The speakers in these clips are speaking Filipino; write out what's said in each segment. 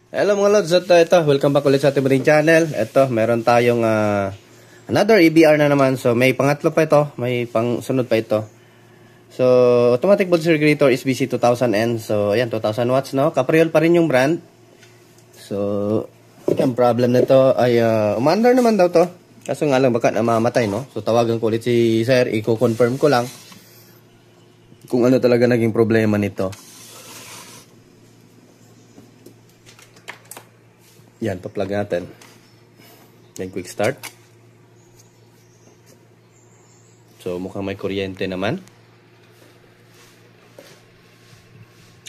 Hello mga lods, at ito, welcome back ulit sa ating mating channel. Ito, meron tayong another EBR na naman. So may pangatlo pa ito, may pangsunod pa ito. So automatic voltage regulator is BC 2000N. So ayan, 2000 watts, no? Capriol pa rin yung brand. So ang problem nito ay umaandar naman daw to. Kaso nga lang baka namamatay, no? So tawagan ko ulit si sir, i-confirm ko lang kung ano talaga naging problema nito. Yan, pa-plug natin. Then quick start. So mukhang may kuryente naman.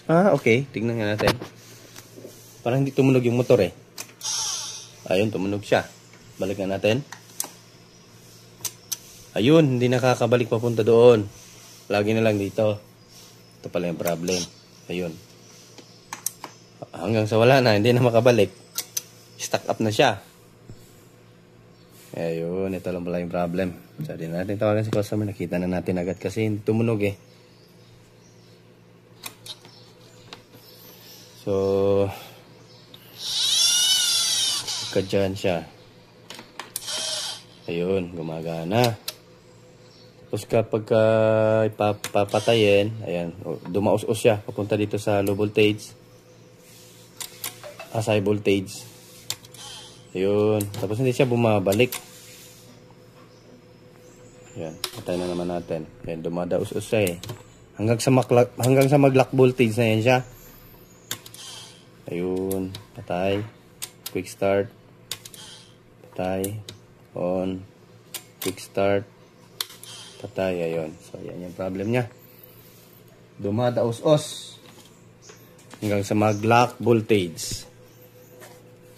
Okay. Tingnan nga natin. Parang hindi tumunog yung motor eh. Ayun, tumunog siya. Balikan natin. Ayun, hindi nakakabalik papunta doon. Lagi na lang dito. Ito pala yung problem. Ayun. Hanggang sa wala na, hindi na makabalik. Stuck up na siya. Ayun, ito lang pala yung problem. So, di natin tawagan si customer. Nakita na natin agad kasi hindi tumunog eh. So, kadyan siya. Ayun, gumagana. Tapos kapag ipapatayin, ayan, dumaos-os siya. Papunta dito sa low voltage. High voltage. Ayun. Tapos hindi siya bumabalik. Ayan. Patay na naman natin. Ayan. Dumadaos-os siya eh. Hanggang sa mag-lock voltage na yan siya. Ayun. Patay. Quick start. Patay. On. Quick start. Patay. Ayun. So, yan yung problem niya. Dumadaos-os. Hanggang sa mag-lock voltage.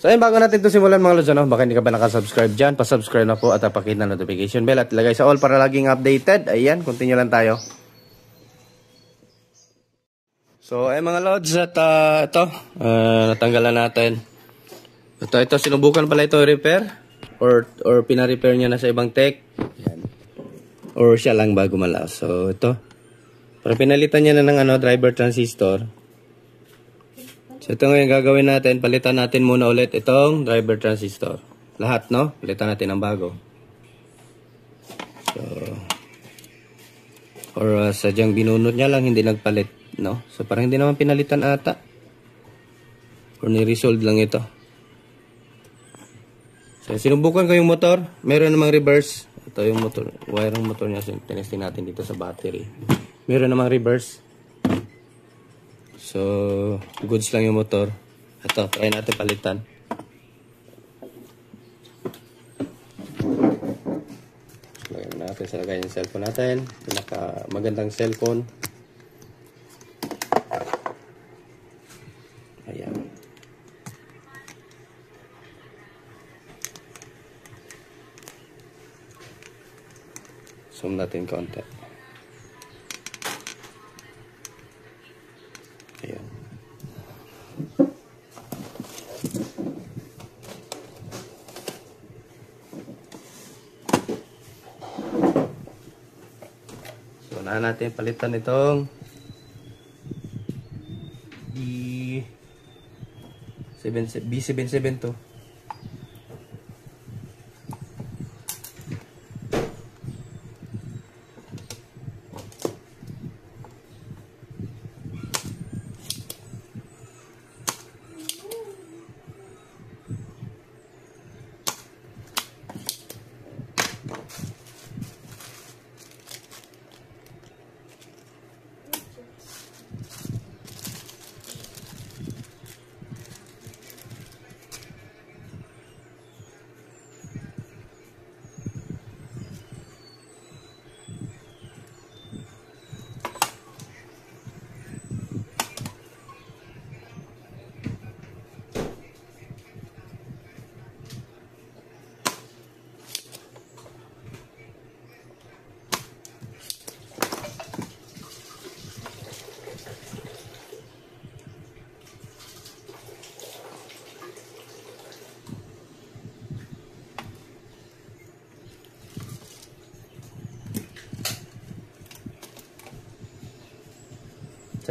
So ayun, bago natin ito simulan mga lods, ano? Baka hindi ka ba nakasubscribe dyan, pasubscribe na po at pakita na notification bell at ilagay sa all para laging updated. Ayan, continue lang tayo. So ayun mga lods, at ito, natanggalan natin. Ito, sinubukan pala ito repair or pina-repair niya na sa ibang tech. Ayan. Or siya lang bago malaos. So ito, para pinalitan niya na ng driver transistor. So ito ngayon gagawin natin, palitan natin muna ulit itong driver transistor. Lahat, no? Palitan natin ng bago. So, or sadyang binunot niya lang, hindi nagpalit, no? So parang hindi naman pinalitan ata. Or ni-resolve lang ito. So sinubukan ko yung motor, meron namang reverse. Ito yung motor, wire ng motor niya, tinesting natin dito sa battery. Meron namang reverse. So, goods lang yung motor. Ito, try natin palitan. Lagyan natin sa lagay yung cellphone natin. Pinaka magandang cellphone. Ayan. Zoom natin konti. Ayan. So, unahan natin palitan itong B772.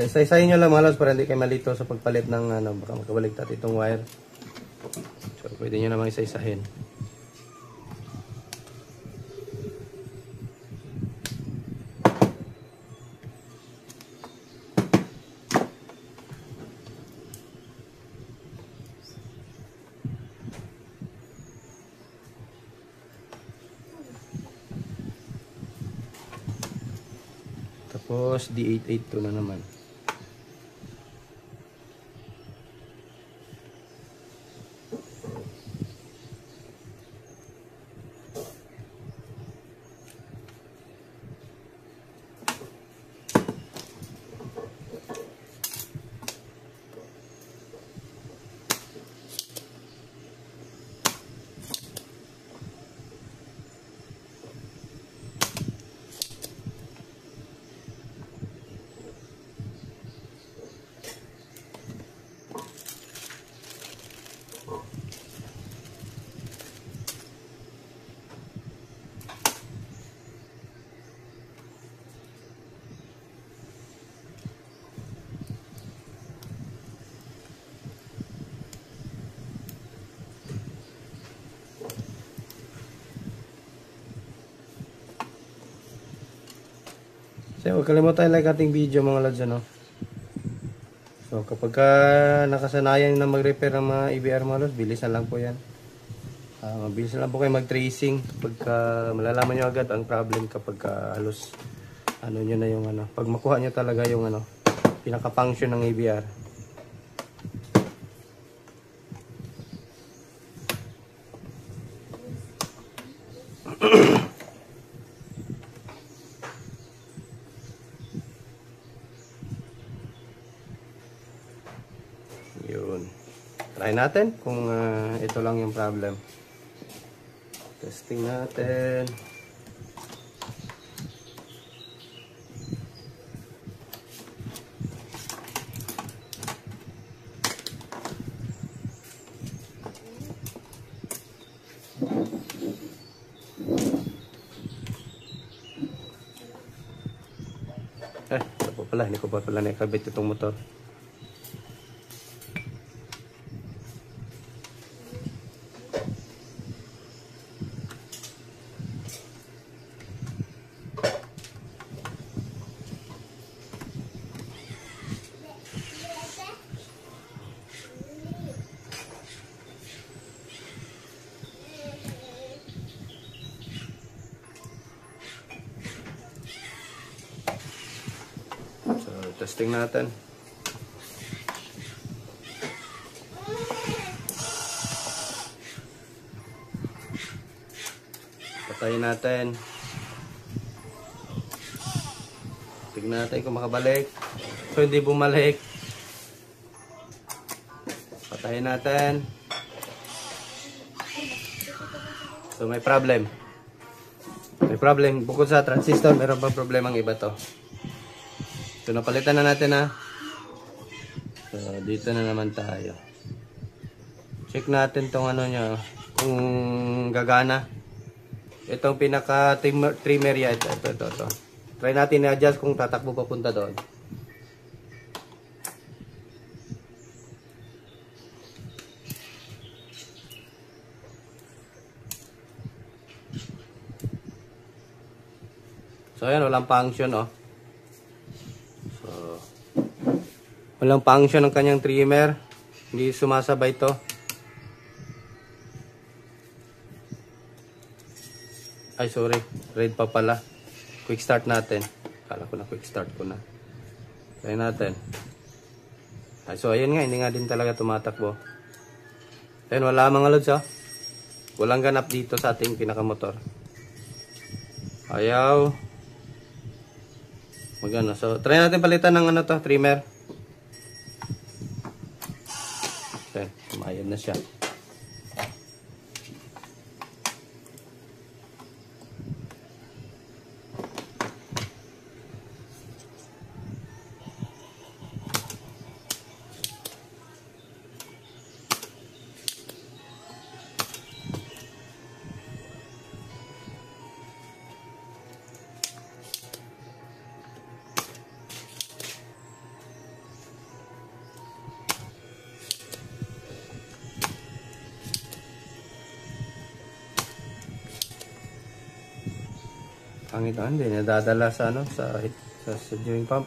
Isa-isahin nyo lang mga lods para hindi kayo malito sa pagpalit ng ano, baka magkabaligtad itong wire. So, pwede nyo namang isa-isahin. Tapos D882 na naman. So, huwag kalimutan like ating video mga lods, ano. So, kapag nakasanayan na mag-repair ng mga EBR mga lods, bilis na lang po yan. Mabilis na lang po kayo mag-tracing kapag malalaman nyo agad ang problem kapag halos ano nyo na yung ano. Pag makuha nyo talaga yung ano, pinaka-function ng EBR. Yun. Try natin kung ito lang yung problem. Testing natin. Ito po pala. Hindi ko pa pala nakikabit itong motor. Testing natin. Patayin natin. Tignan natin kung makabalik. So, hindi bumalik. Patayin natin. So, may problem. May problem. Bukod sa transistor, meron pa problemang iba to. So, napalitan na natin ha. So, dito na naman tayo. Check natin tong ano nyo. Kung gagana. Itong pinaka trimmer yan. Ito. Try natin i-adjust kung tatakbo papunta doon. So, ayan. Walang function oh. Walang function ng kanyang trimmer. Hindi sumasabay to. Ay, sorry. Red pa pala. Quick start natin. Kala ko na quick start ko na. Try natin. Ay, so, ayun nga. Hindi nga din talaga tumatakbo. Ayun, wala mga lods, oh. Walang ganap dito sa ating pinakamotor. Ayaw. Magano. So, try natin palitan ng ano to, trimmer. Okay, umayad na siya. Pangit naman, hindi nadadala sa ano, sa joint pump.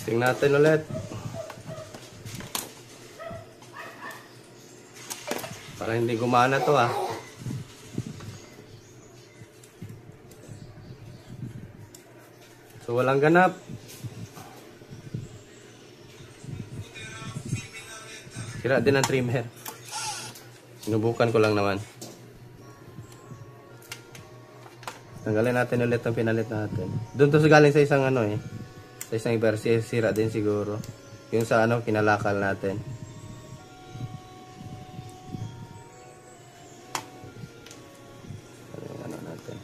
Testing natin ulit. Para hindi gumana to ah. So walang ganap. Sira din ang trimmer. Sinubukan ko lang naman. Tanggalin natin ulit ang pinalit natin. Doon to galing sa isang ano eh. Sa isang iba, sira din siguro. Yung sa ano, kinalakal natin. Ano natin.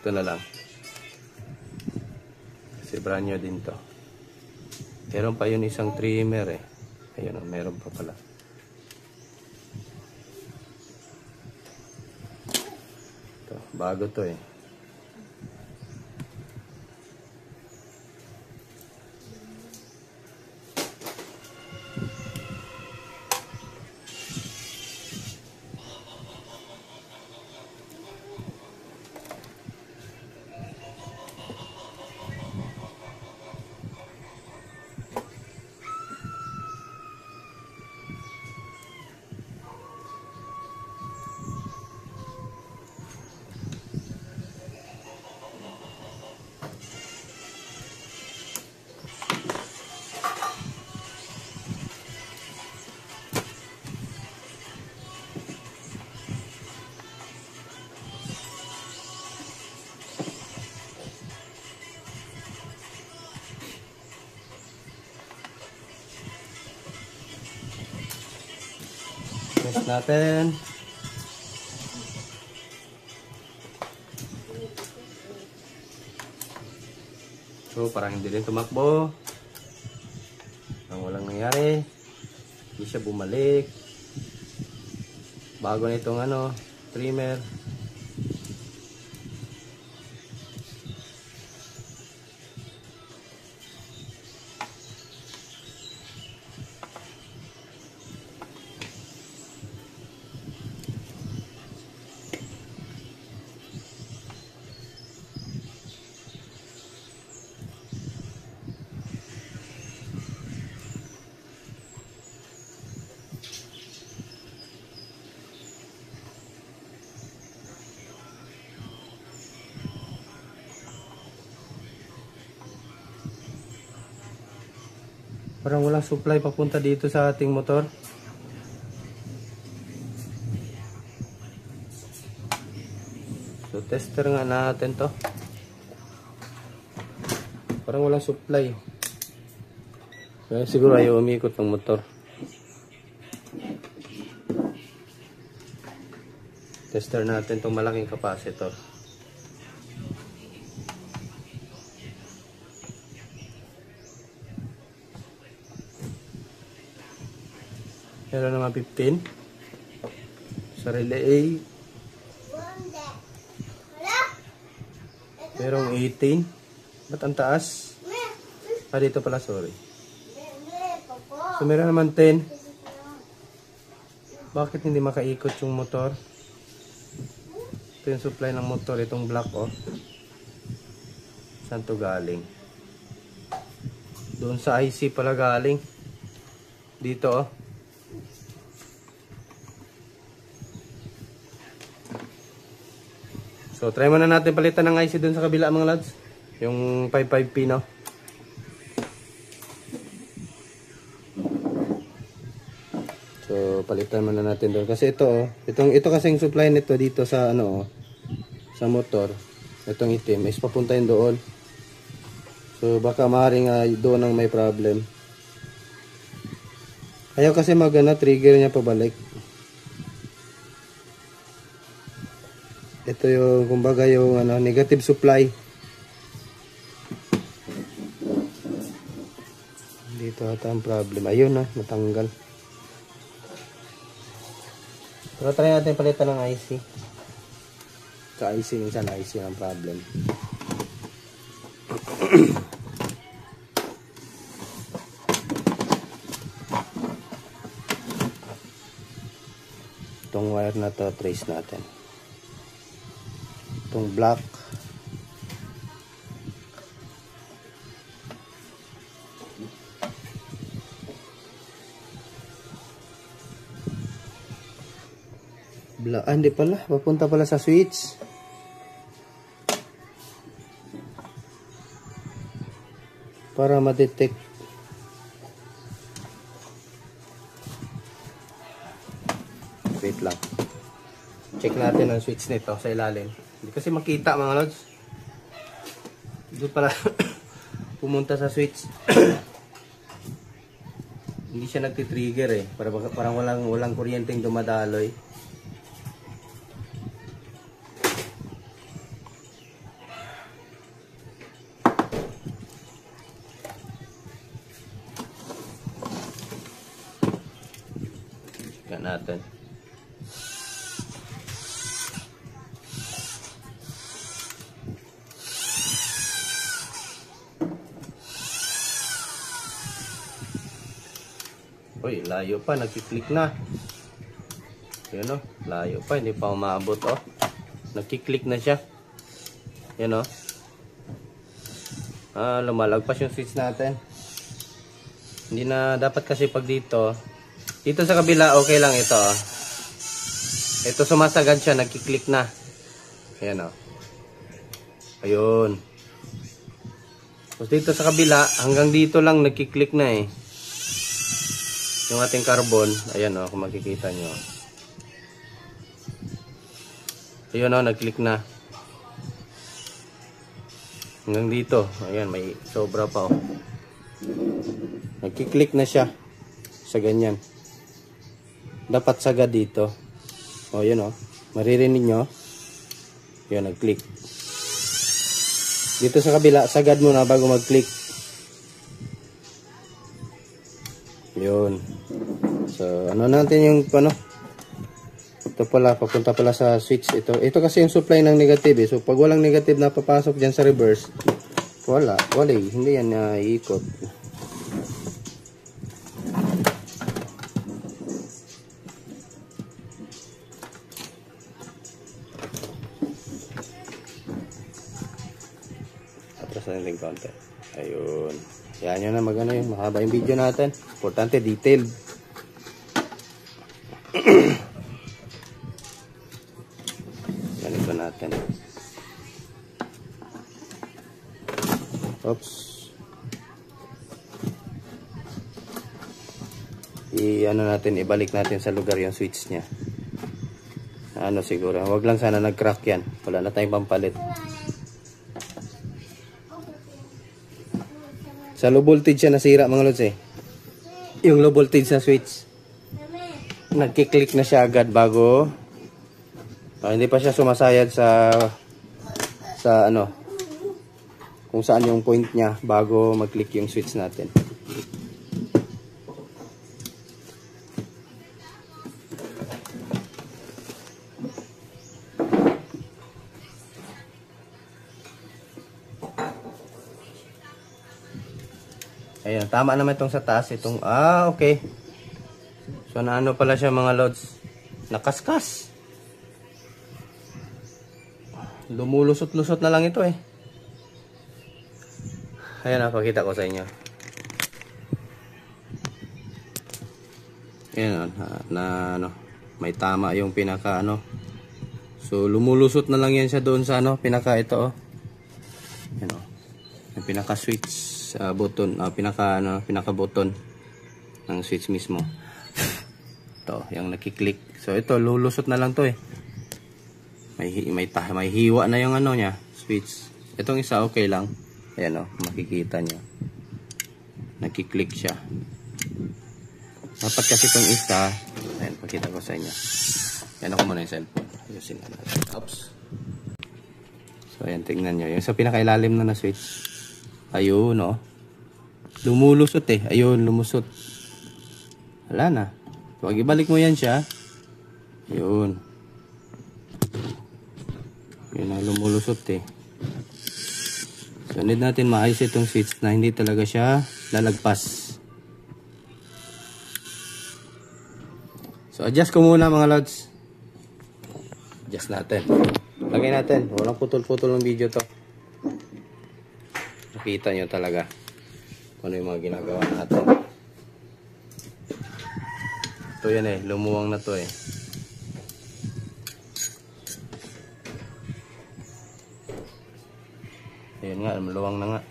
Ito na lang. Kasi brand new din to. Meron pa yun isang trimmer eh. Ayun o, meron pa pala. Bago to eh. Test natin. So, parang hindi din tumakbo. Parang walang nangyari. Hindi siya bumalik. Bago na itong ano, trimmer. Parang walang supply papunta dito sa ating motor. So tester nga natin to. Parang walang supply. Kaya siguro ayaw umikot ng motor. Tester natin tong malaking capacitor. Meron naman 15 sa relay. Merong 18. Ba't ang taas? Dito pala, sorry. So, meron naman 10. Bakit hindi makaikot yung motor? Ito yung supply ng motor. Itong black, oh. Saan to galing? Doon sa IC pala galing. Dito, oh. So, try muna natin palitan ng IC doon sa kabila, mga lads. Yung 55P, no? So, palitan muna natin doon. Kasi ito, oh. Ito kasing supply nito dito sa, ano, oh. Sa motor. Itong itim is papunta yun doon. So, baka maaaring doon ang may problem. Ayaw kasi trigger niya pabalik. Ito yung, kumbaga yung negative supply. Dito ata ang problem. Ayun na, natanggal. Pero try natin palitan ng IC. Sa IC, minsan IC ang problem. Itong wire na to, trace natin. Itong black. Hindi pala. Papunta pala sa switch. Para ma-detect. Wait lang. Check natin ang switch nito sa ilalim. Hindi kasi makita, mga lods. Doon pala pumunta sa switch. Hindi siya nagtitrigger eh. Parang walang kuryenteng dumadaloy. Check natin. Uy, layo pa, nagkiklik na. Yun o, layo pa, hindi pa umabot o. Nagkiklik na siya. Yun o. Lumalagpas yung switch natin. Hindi na dapat kasi pag dito sa kabila, okay lang ito o. Ito sumasagad siya, nagkiklik na. Ayan o. Ayun. Tapos dito sa kabila, hanggang dito lang nagkiklik na eh. Yung ating carbon, ayan o, kung makikita nyo. Ayun o, nag-click na. Hanggang dito, ayan, may sobra pa o. Nag-click na siya sa ganyan. Dapat sagad dito. O, yun o, maririnig nyo. Yun, nag-click. Dito sa kabila, sagad muna bago mag-click. Yun. So, natin yung ito pala, papunta pala sa switch ito. Ito kasi yung supply ng negative eh. So, pag walang negative na papasok dyan sa reverse, wala hindi yan iikot. Atras na yung konti. Ayun. Yan yun na yun. Mahaba yung video natin. Importante, detailed. Ganito natin. Oops. Ibalik natin sa lugar yung switch niya. Siguro. Wag lang sana nag-crack yan. Wala na tayong pampalit. Sa low voltage siya nasira, mga lods eh. Yung low voltage na switch. Nagkiklik na siya agad bago. Hindi pa siya sumasayad sa kung saan yung point niya bago mag-click yung switch natin. Ayun, tama naman itong sa taas. Itong, okay. So, naano pala siya mga lods. Nakaskas. Lumulusot-lusot na lang ito eh. Ayan, pakita ko sa inyo. Ayan, may tama yung pinaka So, lumulusot na lang yan siya doon sa pinaka ito Ayan yung pinaka switch button, pinaka button ng switch mismo. Ito, yung nakiklik. So ito, lulusot na lang to eh. May hiwa na yung niya, switch. Itong isa okay lang. Ayan makikita nyo. Nakiklik siya. Dapat kasi itong isa, ayan, pakita ko sa inyo. Ayan ako muna yung cellphone. Ayusin na natin. Oops. So ayan, tingnan nyo. Yung sa pinakailalim na switch. Ayun lumulusot eh. Ayun, lumusot. Wala na. Pag ibalik mo yan siya. Ayun. Yun na, lumulusot eh. So need natin maayos itong switch na hindi talaga siya lalagpas. So adjust ko muna mga lods. Adjust natin. Lagay natin. Walang putol-putol ng video to. Nakita nyo talaga kung ano yung mga ginagawa natin. Ito yan eh, lumuwang na to eh. Ayun nga, maluwang na nga.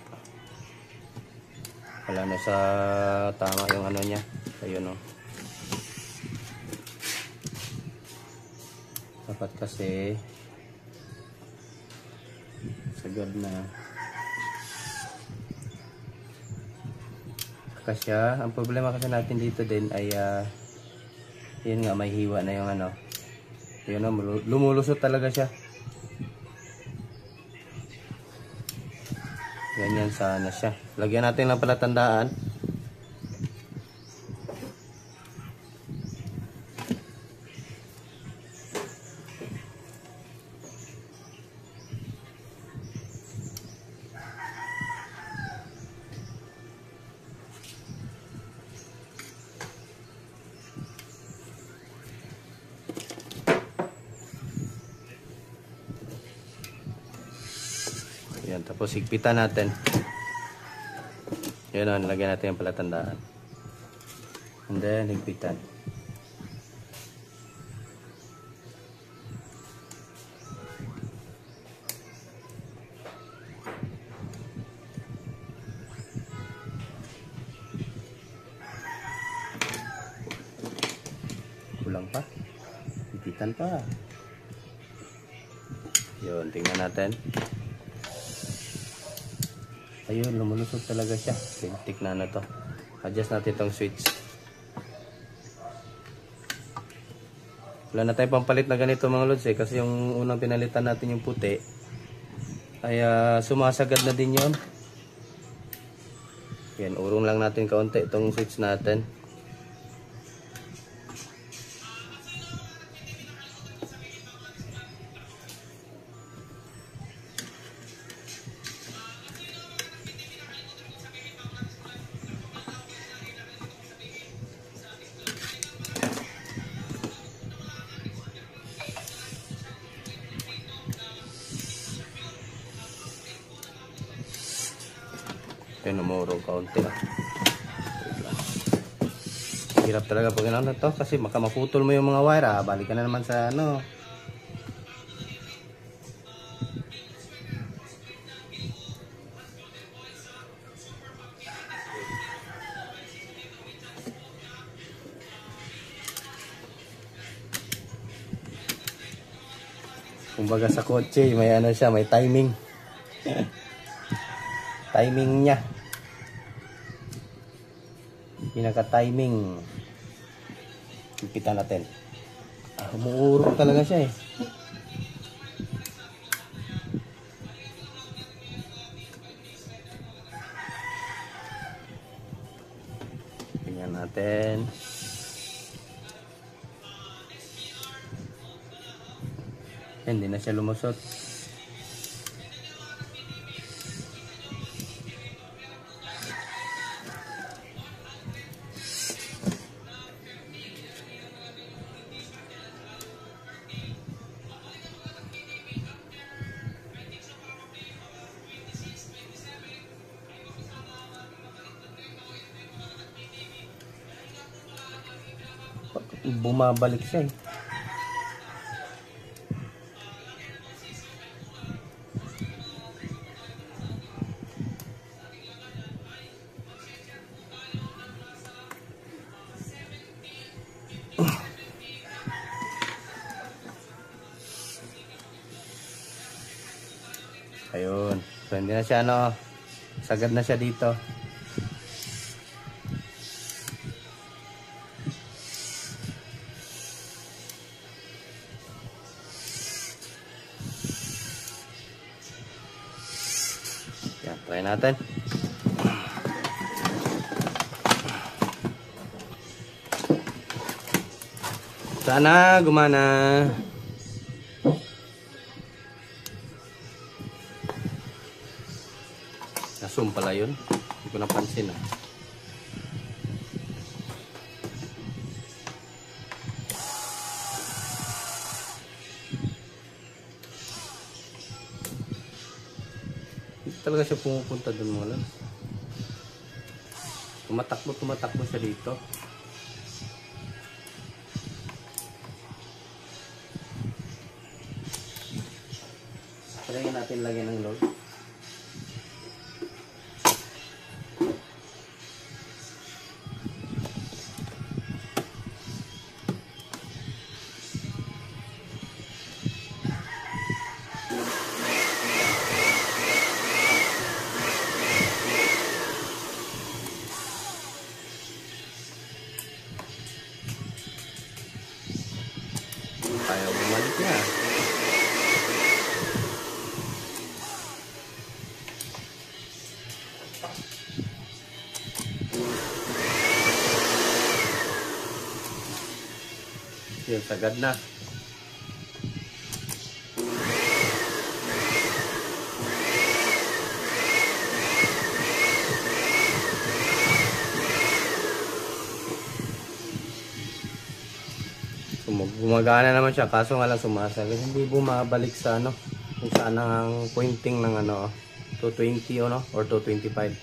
Wala na sa tama yung niya. Ayun dapat kasi sagad na. Kasya. Ang problema kasi natin dito din ay yun nga, may hiwa na yung yun lumulusot talaga siya. Ganyan sana siya. Lagyan natin lang palatandaan. Yan, tapos higpitan natin. Yan lagyan natin yung palatandaan. And then higpitan. Kulang pa. Higpitan pa. Yun, tingnan natin. Ayun, lumulusot talaga siya. Lintik na to. Adjust natin itong switch. Wala na tayong pampalit na ganito mga lods eh. Kasi yung unang pinalitan natin yung puti ay sumasagad na din yun. Yan, urong lang natin kaunti itong switch natin. Yan, umurong kaunti lang. Hirap talaga pag gano'n to kasi baka maputol mo yung mga wire balik ka na naman sa kumbaga sa kotse may siya, may timing. Timing niya. Pinaka-timing. Higpitan natin. Umuurong talaga siya eh. Tingnan natin. Hindi na siya lumusot. bumabalik siya eh. Ayun. So, hindi na siya ano. Sagad na siya dito. Yan. Try natin. Sana gumana. Nasum pala yun. Hindi ko napansin ah. Hindi talaga siya pumupunta dun mga lods. Tumatakbo siya dito. Kailangan natin lagyan ng load. Ayaw bumalik na. Yun, sagad na. Gumagana naman siya, kaso nga lang sumasagad. Hindi bumabalik sa ano, kung saan ang pointing ng ano, 220 ano, or 225.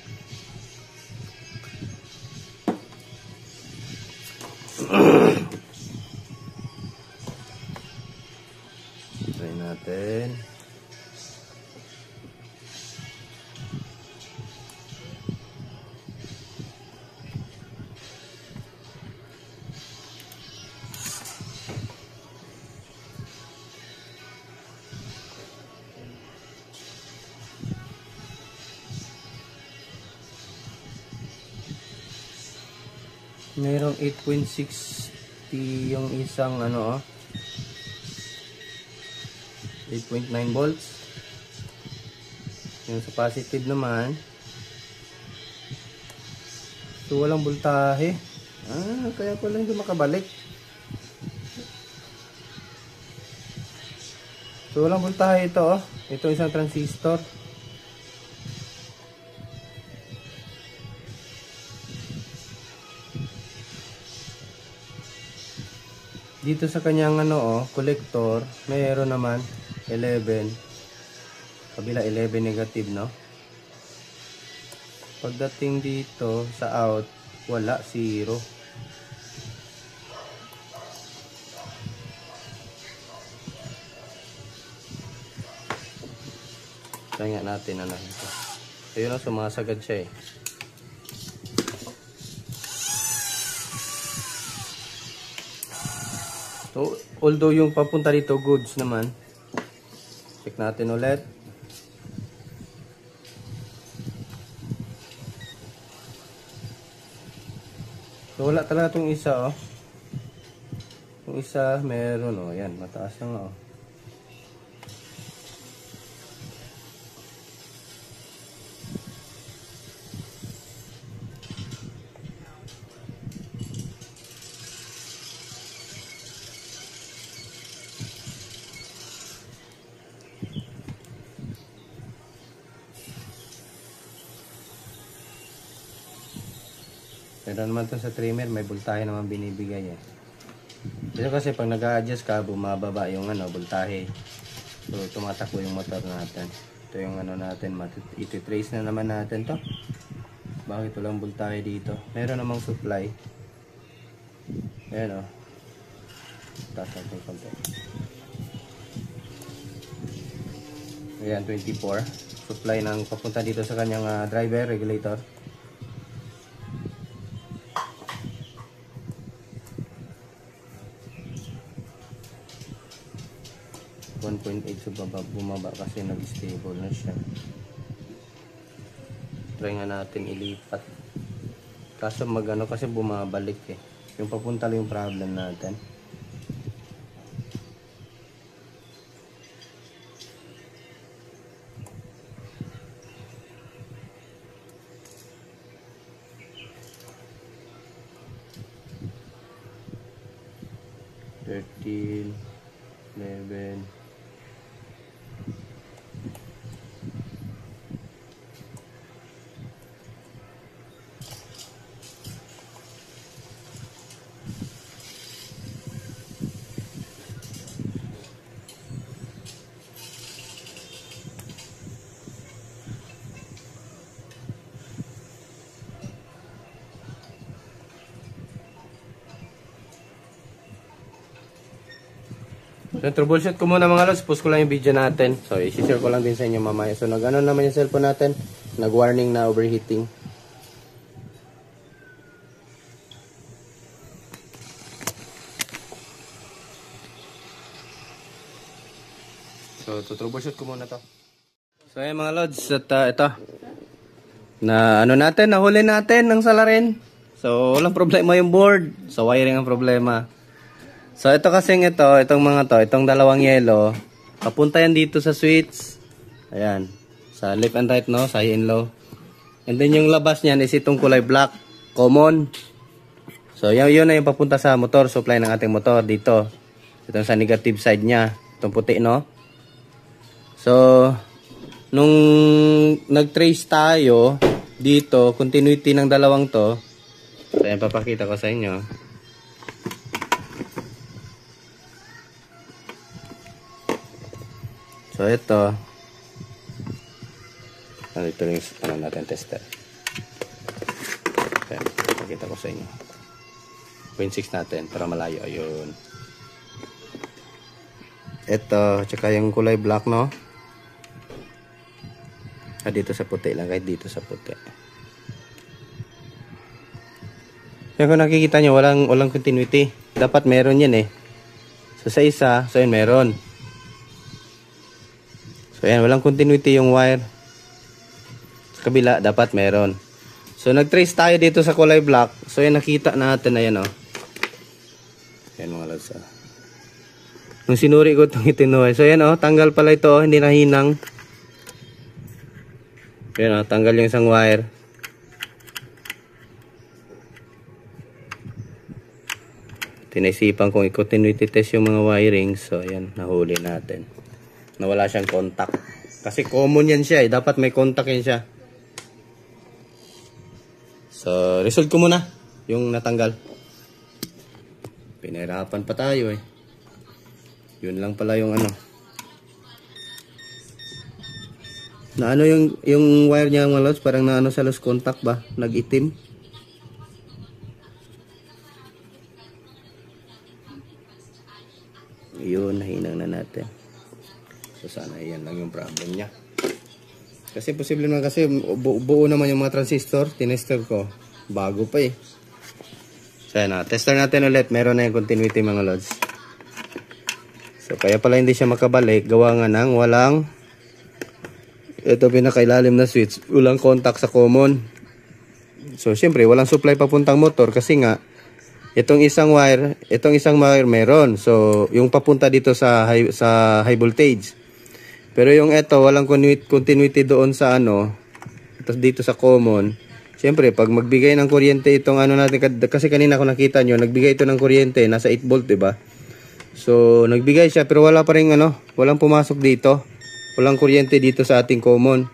Try natin. Mayroong 8.60 yung isang ano 8.9 volts. Yung sa positive naman, so walang voltahe. Kaya pala hindi makabalik. So walang voltahe ito Ito isang transistor. Dito sa kanyang ano collector, mayroon naman 11. Kabila 11 negative, no? Pagdating dito sa out, wala, 0. Tingnan natin ano ito. Ayun na, sumasagad siya eh. So, although yung papunta dito goods naman, check natin ulit. So, wala talaga itong isa Yung isa meron yan, mataas na nga Pero naman to sa trimmer, may voltahe naman binibigay eh. Dito kasi pag nag-a-adjust ka, bumababa yung voltahe. So tumatakbo yung motor natin. Ito yung natin, iti-trace na naman natin to. Bakit walang voltahe dito? Meron namang supply. Ayan Taas natin konti. Ayan, 24. Supply ng papunta dito sa kanyang driver, regulator. So bumaba kasi nag-stable na siya. Try nga natin ilipat. Kaso magano kasi bumabalik eh. Yung papunta lang yung problem natin. $13, $11. So, troubleshoot ko muna mga lods. Post ko lang yung video natin. So, isi-share ko lang din sa inyo mamaya. So, nag-ano naman yung cellphone natin. Nag-warning na overheating. So, troubleshoot ko muna to. So, ayan mga lods. At ito. Na ano natin, nahuli natin ng salarin. So, walang problema yung board. So, wiring ang problema. So, ito kasing itong mga to, itong dalawang yellow, papunta yan dito sa switch. Ayan. Sa left and right, no? Sa high and low. And then, yung labas niyan is itong kulay black, common. So, yun na yung papunta sa motor, supply ng ating motor dito. Itong sa negative side niya. Itong puti, no? So, nung nag-trace tayo dito, continuity ng dalawang to. So, ayan, papakita ko sa inyo. So, ito. Ito yung natin tester. Ayan, pakita ko sa inyo. 0.6 natin para malayo. Ayun. Ito, tsaka yung kulay black, no? Dito sa puti lang. Kahit dito sa puti. Yan, kung nakikita nyo, walang continuity. Dapat meron yan eh. So, sa isa, so yun, meron. So, ayan, walang continuity yung wire. Sa kabila, dapat meron. So, nag-trace tayo dito sa kulay black. So, ayan, nakita natin na yan, oh. Ayan, mga lods, oh. Nung sinuri ko itong itinuhay. So, ayan, oh, tanggal pala ito, oh, hindi nahinang. Ayan, oh, tanggal yung isang wire. Tinisipan kong i-continuity test yung mga wiring. So, ayan, nahuli natin. Nawala siyang contact. Kasi common yan siya eh. Dapat may contact yan siya. So, resolve ko muna yung natanggal. Pinahirapan pa tayo eh. Yun lang pala yung ano. Na ano yung wire niya mga lods? Parang na ano sa lost contact ba? Nag-itim. Yun, nahinang na natin. So sana yan lang yung problem niya. Kasi posible naman kasi buo naman yung mga transistor. Tinester ko. Bago pa eh. So yan na. Tester natin ulit. Meron na yung continuity mga lods. So kaya pala hindi siya makabalik. Gawa nga ng walang ito pinakailalim na switch. Walang contact sa common. So syempre walang supply papuntang motor. Kasi nga itong isang wire meron. So yung papunta dito sa high voltage. Pero yung ito, walang continuity doon sa ano, dito sa common. Siyempre, pag magbigay ng kuryente itong ano natin, kasi kanina ko nakita nyo, nagbigay ito ng kuryente, nasa 8 volt, diba? So, nagbigay siya, pero wala pa rin ano, walang pumasok dito. Walang kuryente dito sa ating common.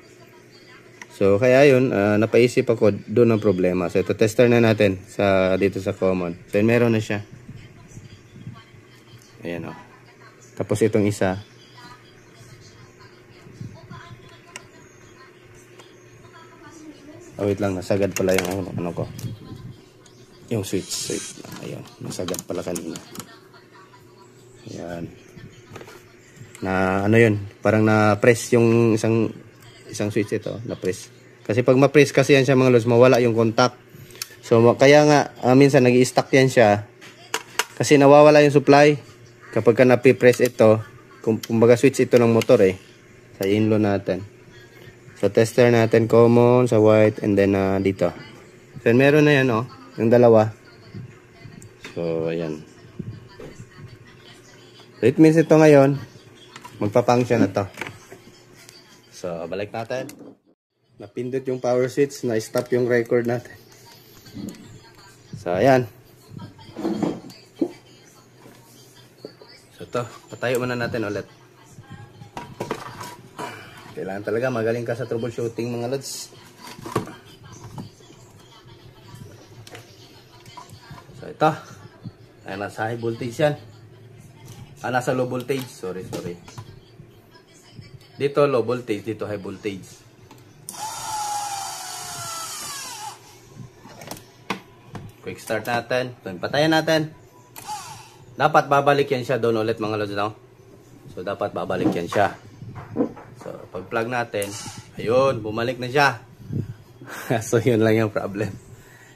So, kaya yun, napaisip ako, doon ang problema. So, ito, tester na natin dito sa common. So, yun, meron na siya. Ayan o. Tapos itong isa. Oh, wait lang, nasagad pala yung ano ko. Yung switch. Ayun, nasagad pala kanina. Ayan. Na ano yun, parang na-press yung isang switch ito, na-press. Kasi pag ma-press kasi yan siya mga lods, mawala yung contact. So kaya nga minsan nag-i-stuck yan siya kasi nawawala yung supply kapag ka napipress ito. Kumbaga switch ito ng motor sa inlo natin. So tester natin common sa white and then dito. So meron na yan yung dalawa. So ayan. So it means ito ngayon magpa-function na to. So balik natin. Napindot yung power switch, na-stop yung record natin. So ayan. So to, patayo muna natin ulit. Kailangan talaga magaling ka sa troubleshooting mga lods. So ito, ay nasa high voltage yan. Nasa low voltage, sorry. Dito low voltage, dito high voltage. Quick start natin. Patayan natin. Dapat babalik yan siya doon ulit mga lods. So dapat babalik yan siya. So pag plug natin, ayun, bumalik na siya. So yun lang yung problem.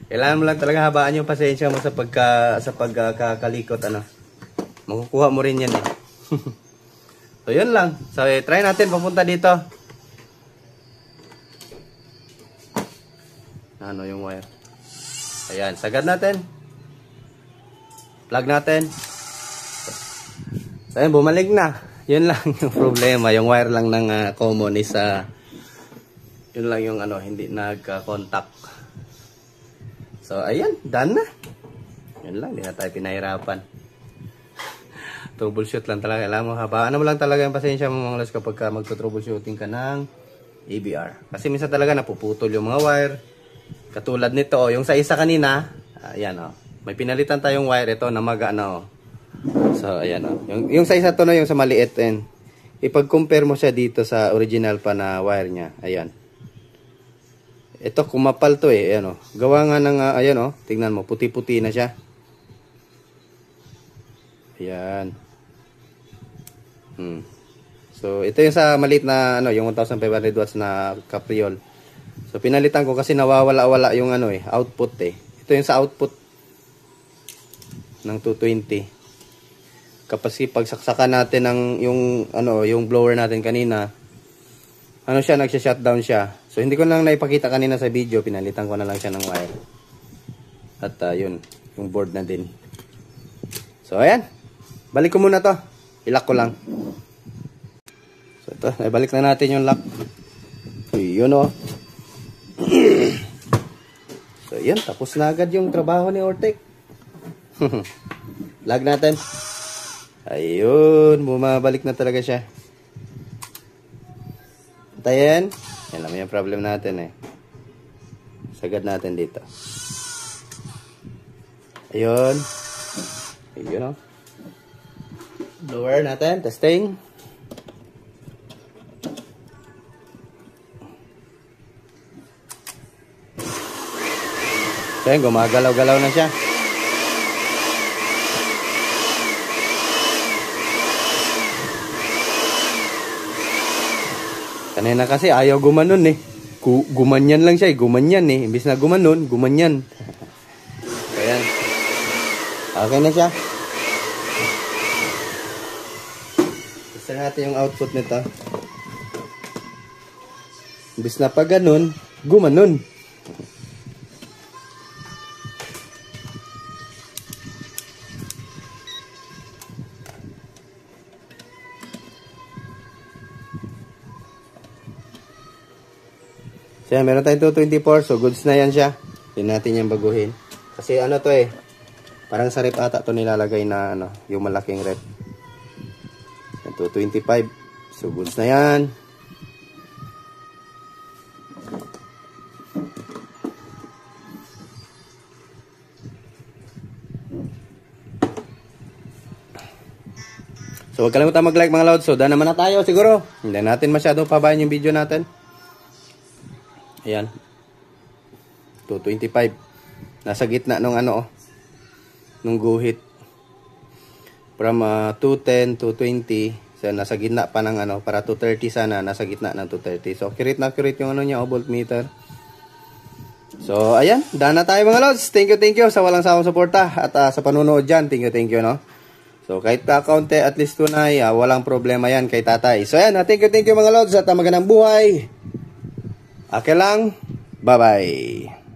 Kailangan mo lang talaga habaan yung pasensya mo sa pagkakalikot makukuha mo rin yan So yun lang. So try natin papunta dito. Ano yung wire? Ayan, sagad natin. Plug natin. So ayan, bumalik na. Yun lang yung problema. Yung wire lang ng common is yun lang yung hindi nagka-contact. So ayan, done na. Yun lang, hindi na tayo pinahirapan. Troubleshoot lang talaga. Alam mo, habaan mo lang talaga yung pasensya mo mga lods kapag magto-troubleshooting ka ng EBR. Kasi minsan talaga napuputol yung mga wire. Katulad nito, yung sa isa kanina, ayan may pinalitan tayong wire ito na So ayan yung sa isa to yung sa maliit ipag-compare mo siya dito sa original pa na wire niya. Ayan. Ito kumapal to ayan gawa nga ng ayan tingnan mo, puti-puti na siya. Ayan. So ito yung sa maliit na yung 1500 watts na Capriol. So pinalitan ko kasi nawawala-wala yung output Ito yung sa output ng 220. Kapag pagsaksakan natin ng yung blower natin kanina, siya nagsha-shutdown siya. So hindi ko lang naipakita kanina sa video, pinalitan ko na lang siya ng wire. At yun, yung board na din. So ayan. Balik ko muna to. I-lock ko lang. So ito, ibalik na natin yung lock. Yun So yan, tapos na agad yung trabaho ni Ortec. Lag natin. Ayun, bumabalik na talaga siya. Tayan. Yan lang yung problem natin Sagad natin dito. Ayun. Ayun Blower natin, testing. So yan, gumagalaw-galaw na siya. Kanina kasi ayaw gumanon Gumanyan lang siya gumanyan Imbis na gumanon, gumanyan. Ayan. Okay na siya. Test natin yung output nito. Imbis na pa ganun, gumanon. So yan, meron tayong 224. So goods na yan siya. Hindi natin yan baguhin. Kasi to parang sa rep ata to nilalagay na yung malaking rep. 225. So goods na yan. So huwag kalimutan mag-like mga lods. So daan naman na tayo siguro. Hindi natin masyadong pabayan yung video natin. Ayan. 225. Nasa gitna nung nung guhit. from 210 to 20. So nasa gitna pa ng ano, para 230 sana, nasa gitna ng 230. So accurate na accurate yung ano niya, voltmeter. So ayan, daan na tayo mga lods. Thank you sa walang sawang suporta at sa panunood diyan. Thank you no. So kahit pa kaunti at least tunay, walang problema yan kay tatay. So ayan, thank you mga lods at magandang buhay. Okay lang. Bye-bye.